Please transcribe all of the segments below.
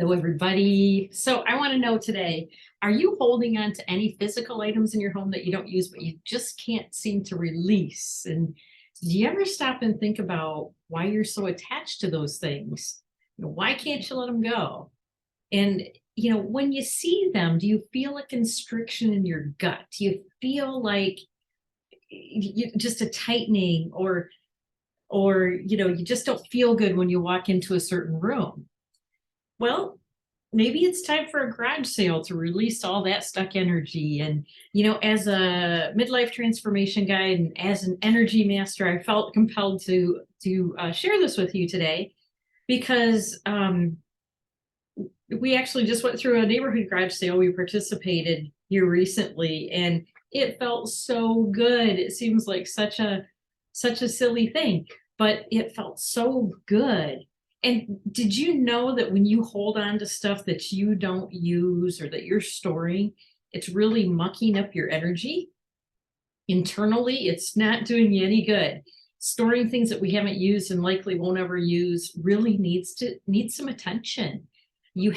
Hello, everybody. So I want to know today, are you holding on to any physical items in your home that you don't use, but you just can't seem to release? And do you ever stop and think about why you're so attached to those things? Why can't you let them go? And, when you see them, do you feel a constriction in your gut? Do you feel like just a tightening or, you just don't feel good when you walk into a certain room? Well, maybe it's time for a garage sale to release all that stuck energy. And, as a midlife transformation guide and as an energy master, I felt compelled to share this with you today because we actually just went through a neighborhood garage sale. We participated here recently, and it felt so good. It seems like such a silly thing, but it felt so good. And did you know that when you hold on to stuff that you don't use or that you're storing, it's really mucking up your energy internally? It's not doing you any good. Storing things that we haven't used and likely won't ever use really needs some attention. You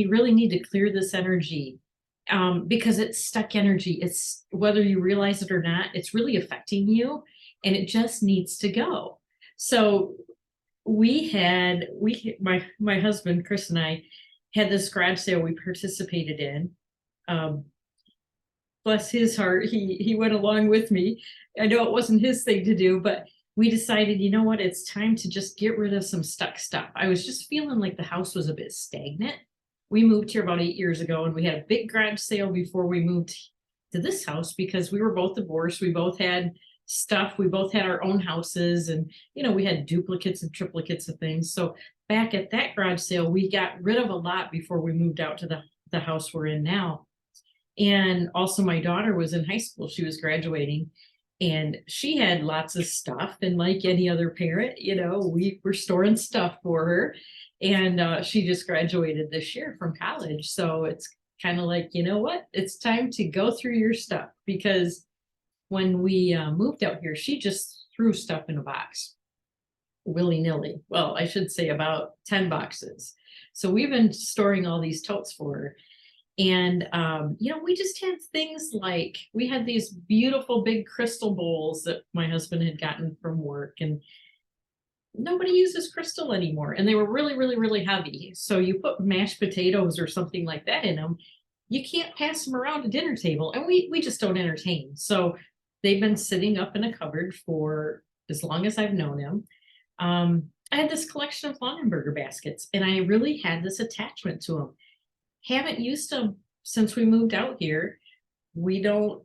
really need to clear this energy, because it's stuck energy. It's whether you realize it or not, it's really affecting you, and it just needs to go. So my husband Chris and I had this garage sale we participated in. Um, Bless his heart, he went along with me. I know it wasn't his thing to do, but we decided, you know what, it's time to just get rid of some stuck stuff. I was just feeling like the house was a bit stagnant. We moved here about 8 years ago, and we had a big garage sale before we moved to this house because we were both divorced. We both had stuff. We both had our own houses, and we had duplicates and triplicates of things. So back at that garage sale, we got rid of a lot before we moved out to the house we're in now. And also my daughter was in high school. She was graduating, and she had lots of stuff. And like any other parent, we were storing stuff for her. And she just graduated this year from college. So it's kind of like, you know what? It's time to go through your stuff, because when we moved out here, she just threw stuff in a box willy-nilly. Well, I should say about 10 boxes. So we've been storing all these totes for her. And, we just had things like we had these beautiful big crystal bowls that my husband had gotten from work, and nobody uses crystal anymore. And they were really, really, really heavy. So you put mashed potatoes or something like that in them, you can't pass them around a dinner table. And we just don't entertain. So they've been sitting up in a cupboard for as long as I've known him. I had this collection of Longenberger baskets, and I really had this attachment to them. Haven't used them since we moved out here. We don't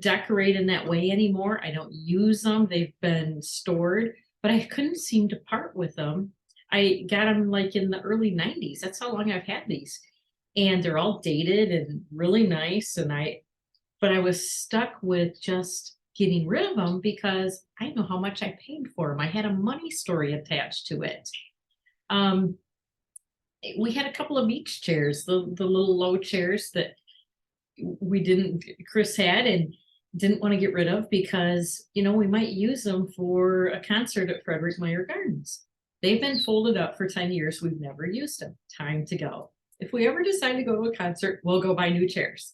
decorate in that way anymore. I don't use them. They've been stored, but I couldn't seem to part with them. I got them like in the early 90s. That's how long I've had these. And they're all dated and really nice. But I was stuck with just getting rid of them because I know how much I paid for them. I had a money story attached to it. We had a couple of beach chairs, the little low chairs that Chris had and didn't want to get rid of because, we might use them for a concert at Frederick Meyer Gardens. They've been folded up for 10 years. We've never used them. Time to go. If we ever decide to go to a concert, we'll go buy new chairs.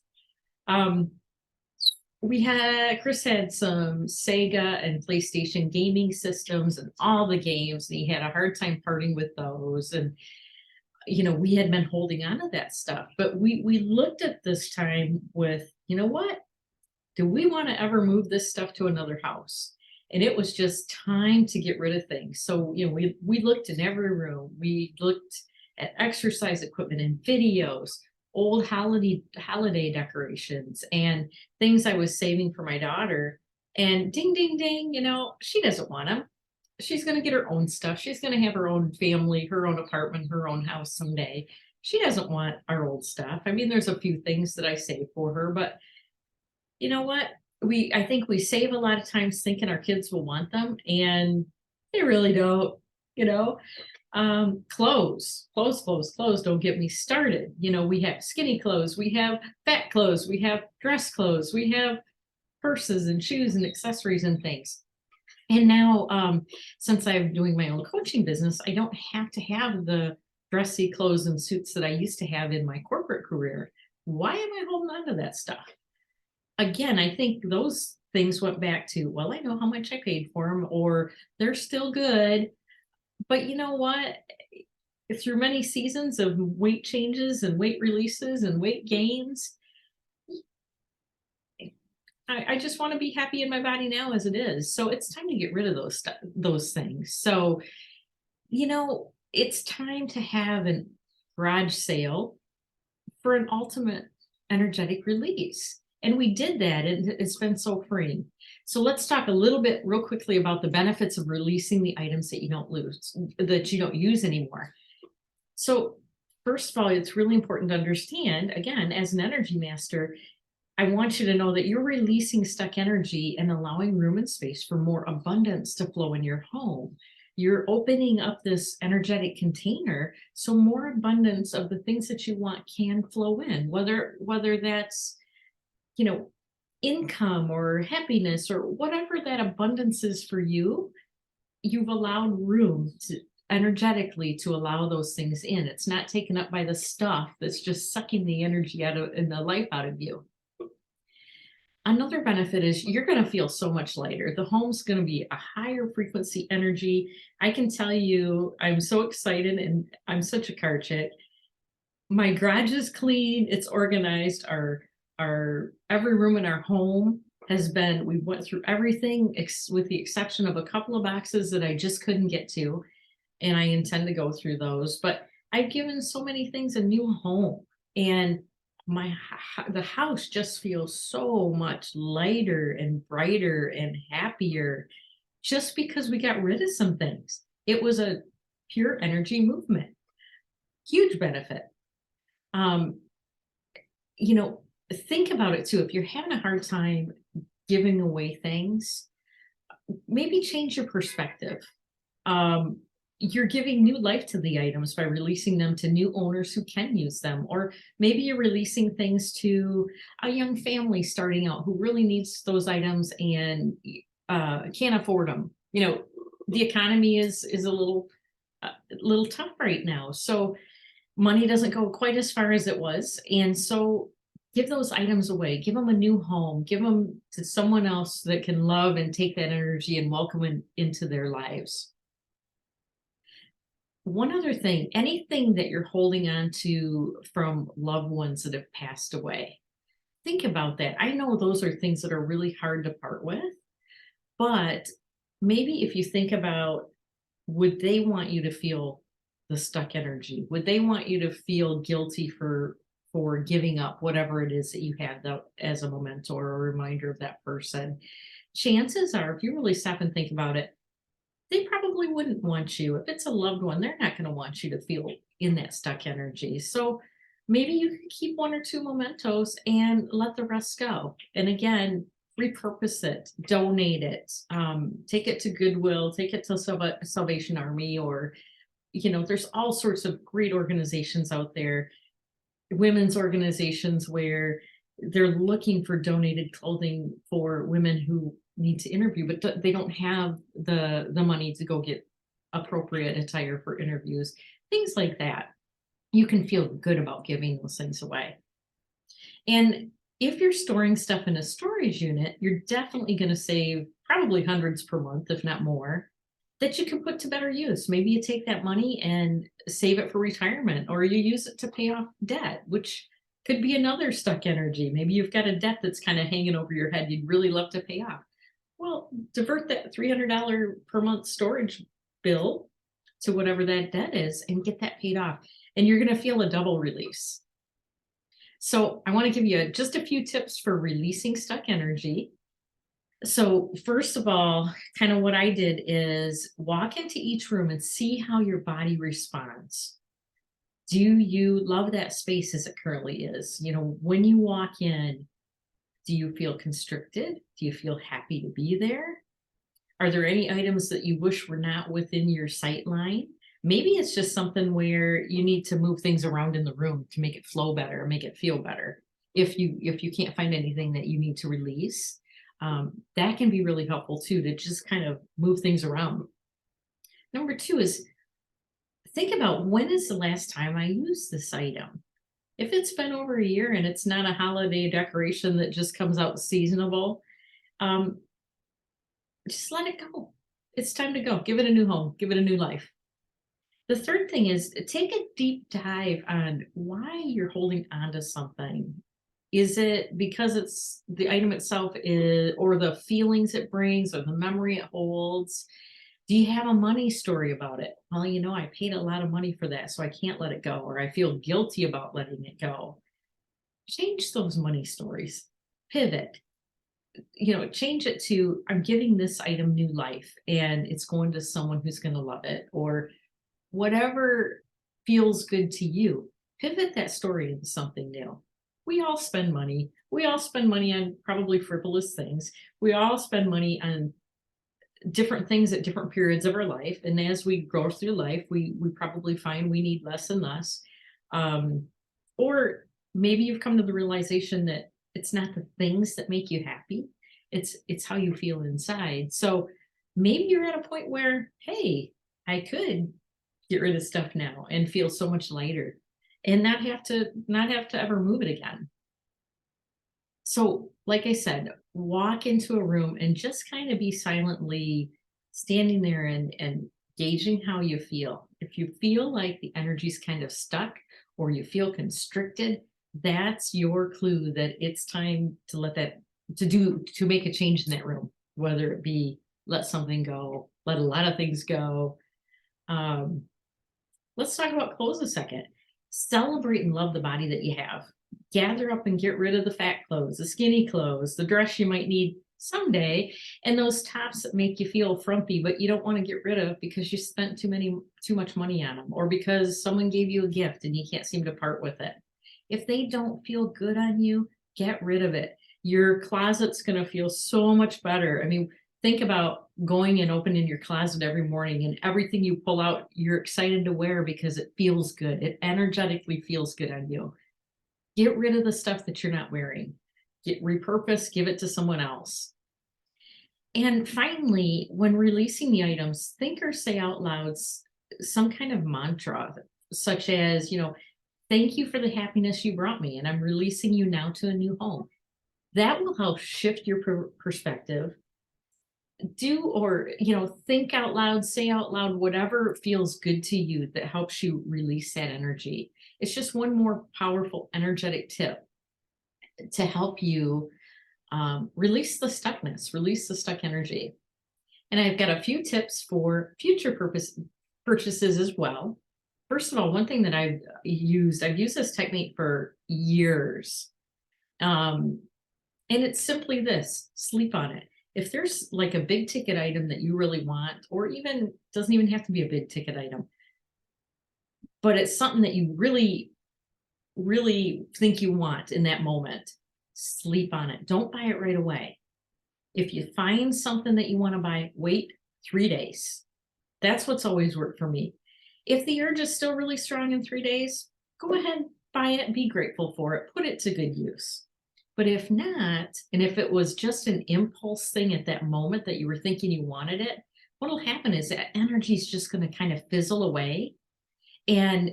Chris had some Sega and PlayStation gaming systems and all the games, and he had a hard time parting with those. And we had been holding on to that stuff, but we looked at this time with, what? Do we want to ever move this stuff to another house? And it was just time to get rid of things. So, we looked in every room. We looked at exercise equipment and videos, old holiday decorations, and things I was saving for my daughter. And ding, ding, ding, she doesn't want them. She's going to get her own stuff. She's going to have her own family, her own apartment, her own house someday. She doesn't want our old stuff. I mean, there's a few things that I save for her, but you know what? I think we save a lot of times thinking our kids will want them, and they really don't, clothes, don't get me started. We have skinny clothes, we have fat clothes, we have dress clothes, we have purses and shoes and accessories and things. And now, since I'm doing my own coaching business, I don't have to have the dressy clothes and suits that I used to have in my corporate career. Why am I holding on to that stuff? Again, I think those things went back to, well, I know how much I paid for them, or they're still good. But you know what? Through many seasons of weight changes and weight releases and weight gains, I just want to be happy in my body now as it is. So it's time to get rid of those things. So, it's time to have a garage sale for an ultimate energetic release. And we did that, and it's been so freeing. So let's talk a little bit real quickly about the benefits of releasing the items that you don't use anymore. So first of all, it's really important to understand, again, as an energy master, I want you to know that you're releasing stuck energy and allowing room and space for more abundance to flow in your home. You're opening up this energetic container so more abundance of the things that you want can flow in, whether that's, income or happiness or whatever that abundance is for you. You've allowed room to energetically to allow those things in. It's not taken up by the stuff that's just sucking the energy out of and the life out of you. Another benefit is you're going to feel so much lighter. The home's going to be a higher frequency energy. I can tell you, I'm so excited, and I'm such a car chick. My garage is clean. It's organized. Our every room in our home we went through everything with the exception of a couple of boxes that I just couldn't get to. And I intend to go through those, but I've given so many things a new home, and the house just feels so much lighter and brighter and happier just because we got rid of some things. It was a pure energy movement. Huge benefit. Think about it too. If you're having a hard time giving away things, maybe change your perspective. You're giving new life to the items by releasing them to new owners who can use them. Or maybe you're releasing things to a young family starting out who really needs those items and can't afford them. The economy is a little tough right now. So money doesn't go quite as far as it was. And so give those items away, give them a new home, give them to someone else that can love and take that energy and welcome it into their lives. One other thing, anything that you're holding on to from loved ones that have passed away, think about that. I know those are things that are really hard to part with, but maybe if you think about, would they want you to feel the stuck energy? Would they want you to feel guilty for giving up whatever it is that you had as a memento or a reminder of that person? Chances are, if you really stop and think about it, they probably wouldn't want you. If it's a loved one, they're not going to want you to feel in that stuck energy. So maybe you can keep one or two mementos and let the rest go. And again, repurpose it, donate it, take it to Goodwill, take it to Salvation Army, or, there's all sorts of great organizations out there, women's organizations where they're looking for donated clothing for women who need to interview, but they don't have the money to go get appropriate attire for interviews, things like that. You can feel good about giving those things away. And if you're storing stuff in a storage unit, you're definitely going to save probably hundreds per month, if not more, that you can put to better use. Maybe you take that money and save it for retirement, or you use it to pay off debt, which could be another stuck energy. Maybe you've got a debt that's kind of hanging over your head you'd really love to pay off. Well, divert that $300 per month storage bill to whatever that debt is and get that paid off. And you're going to feel a double release. So I want to give you just a few tips for releasing stuck energy. So first of all, kind of what I did is walk into each room and see how your body responds. Do you love that space as it currently is? When you walk in, do you feel constricted? Do you feel happy to be there? Are there any items that you wish were not within your sight line? Maybe it's just something where you need to move things around in the room to make it flow better, make it feel better. If you can't find anything that you need to release, that can be really helpful too, to just kind of move things around. Number two is think about, when is the last time I used this item? If it's been over a year and it's not a holiday decoration that just comes out seasonable, um, just let it go. It's time to go. Give it a new home. Give it a new life. The third thing is, take a deep dive on why you're holding on to something. Is it because it's the item itself is, or the feelings it brings, or the memory it holds? Do you have a money story about it? Well, I paid a lot of money for that, so I can't let it go, or I feel guilty about letting it go. Change those money stories. Pivot. Change it to, I'm giving this item new life and it's going to someone who's going to love it, or whatever feels good to you. Pivot that story into something new. We all spend money. We all spend money on probably frivolous things. We all spend money on different things at different periods of our life. And as we grow through life, we probably find we need less and less. Or maybe you've come to the realization that it's not the things that make you happy. It's how you feel inside. So maybe you're at a point where, hey, I could get rid of stuff now and feel so much lighter and not have to ever move it again. So, like I said, walk into a room and just kind of be silently standing there and gauging how you feel. If you feel like the energy's kind of stuck or you feel constricted, that's your clue that it's time to make a change in that room, whether it be let something go, let a lot of things go. Um, let's talk about clothes a second. Celebrate and love the body that you have. Gather up and get rid of the fat clothes, the skinny clothes, the dress you might need someday, and those tops that make you feel frumpy, but you don't want to get rid of because you spent too much money on them, or because someone gave you a gift and you can't seem to part with it. If they don't feel good on you, get rid of it. Your closet's going to feel so much better. I mean, think about going and opening your closet every morning, and everything you pull out, you're excited to wear because it feels good. It energetically feels good on you. Get rid of the stuff that you're not wearing. Repurpose, give it to someone else. And finally, when releasing the items, think or say out loud some kind of mantra, such as, thank you for the happiness you brought me, and I'm releasing you now to a new home. That will help shift your perspective. Think out loud, say out loud whatever feels good to you that helps you release that energy. It's just one more powerful energetic tip to help you release the stuckness, release the stuck energy. And I've got a few tips for future purchases as well. First of all, one thing that I've used this technique for years. And it's simply this: sleep on it. If there's like a big ticket item that you really want, or even doesn't even have to be a big ticket item, but it's something that you really, really think you want in that moment, sleep on it. Don't buy it right away. If you find something that you want to buy, wait 3 days. That's what's always worked for me. If the urge is still really strong in 3 days, go ahead, buy it, be grateful for it, put it to good use. But if not, and if it was just an impulse thing at that moment that you were thinking you wanted it, what'll happen is that energy is just going to kind of fizzle away. And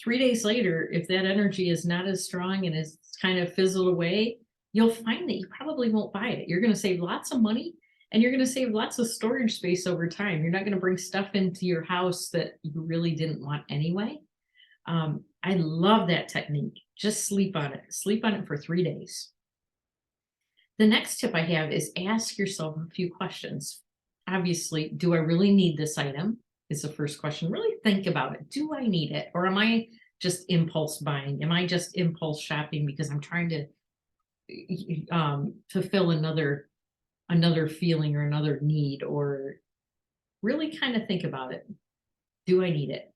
3 days later, if that energy is not as strong and is kind of fizzled away, you'll find that you probably won't buy it. You're going to save lots of money, and you're going to save lots of storage space over time. You're not going to bring stuff into your house that you really didn't want anyway. I love that technique. Just sleep on it. Sleep on it for 3 days. The next tip I have is ask yourself a few questions. Obviously, do I really need this item? Is the first question. Really think about it. Do I need it? Or am I just impulse buying? Am I just impulse shopping because I'm trying to fulfill another feeling or another need? Or really kind of think about it. Do I need it?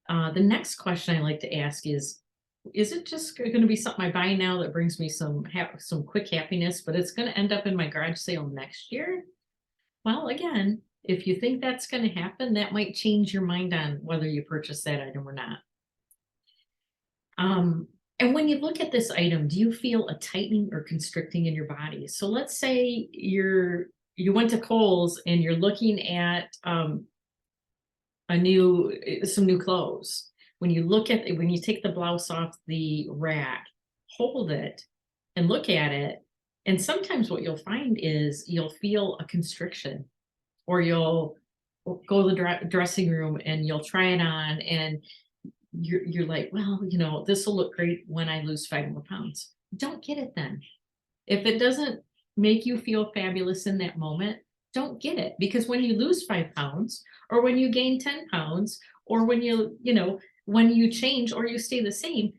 The next question I like to ask is it just going to be something I buy now that brings me some quick happiness, but it's going to end up in my garage sale next year? Well, again, if you think that's going to happen, that might change your mind on whether you purchase that item or not. And when you look at this item, do you feel a tightening or constricting in your body? So let's say you went to Kohl's and you're looking at some new clothes. When you take the blouse off the rack, hold it and look at it. And sometimes what you'll find is you'll feel a constriction, or you'll go to the dressing room and you'll try it on, and you're like, well, this will look great when I lose 5 more pounds. Don't get it then. If it doesn't make you feel fabulous in that moment, don't get it. Because when you lose 5 pounds, or when you gain 10 pounds, or when you change or you stay the same,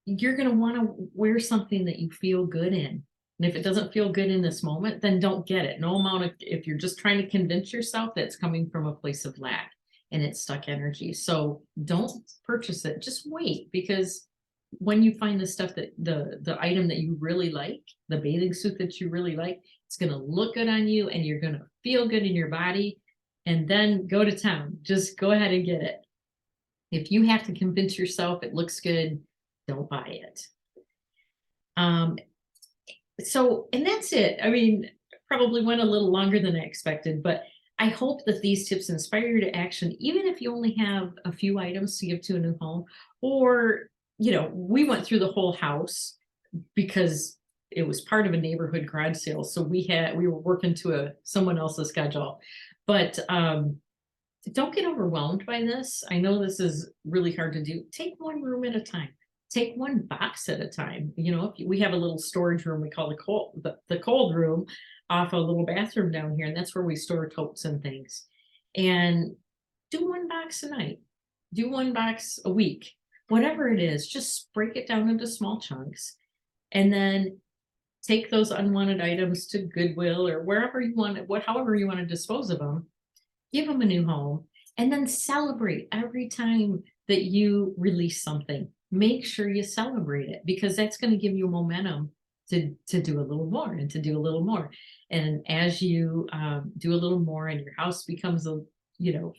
you're going to want to wear something that you feel good in. And if it doesn't feel good in this moment, then don't get it. If you're just trying to convince yourself, that's coming from a place of lack and it's stuck energy. So don't purchase it. Just wait, because when you find the stuff that the item that you really like, the bathing suit that you really like, it's going to look good on you and you're going to feel good in your body, and then go to town. Just go ahead and get it. If you have to convince yourself it looks good, don't buy it. And that's it. I mean, probably went a little longer than I expected, but I hope that these tips inspire you to action, even if you only have a few items to give to a new home. Or, we went through the whole house because it was part of a neighborhood garage sale. So we were working to someone else's schedule. But don't get overwhelmed by this. I know this is really hard to do. Take one room at a time. Take one box at a time. If we have a little storage room we call the cold room off a little bathroom down here, and that's where we store totes and things. And do one box a night. Do one box a week. Whatever it is, just break it down into small chunks, and then take those unwanted items to Goodwill or wherever you want it, however you want to dispose of them. Give them a new home, and then celebrate every time that you release something. Make sure you celebrate it, because that's going to give you momentum to do a little more and to do a little more. And as you do a little more and your house becomes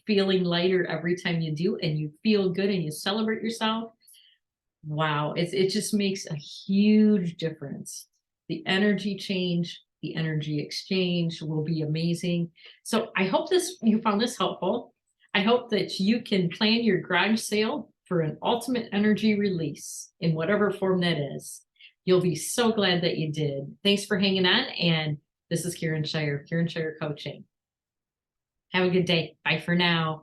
feeling lighter every time you do, and you feel good and you celebrate yourself, wow, it just makes a huge difference. The energy change, the energy exchange will be amazing. So I hope you found this helpful. I hope that you can plan your garage sale for an ultimate energy release in whatever form that is. You'll be so glad that you did. Thanks for hanging on. And this is Karen Shire, Karen Shire Coaching. Have a good day. Bye for now.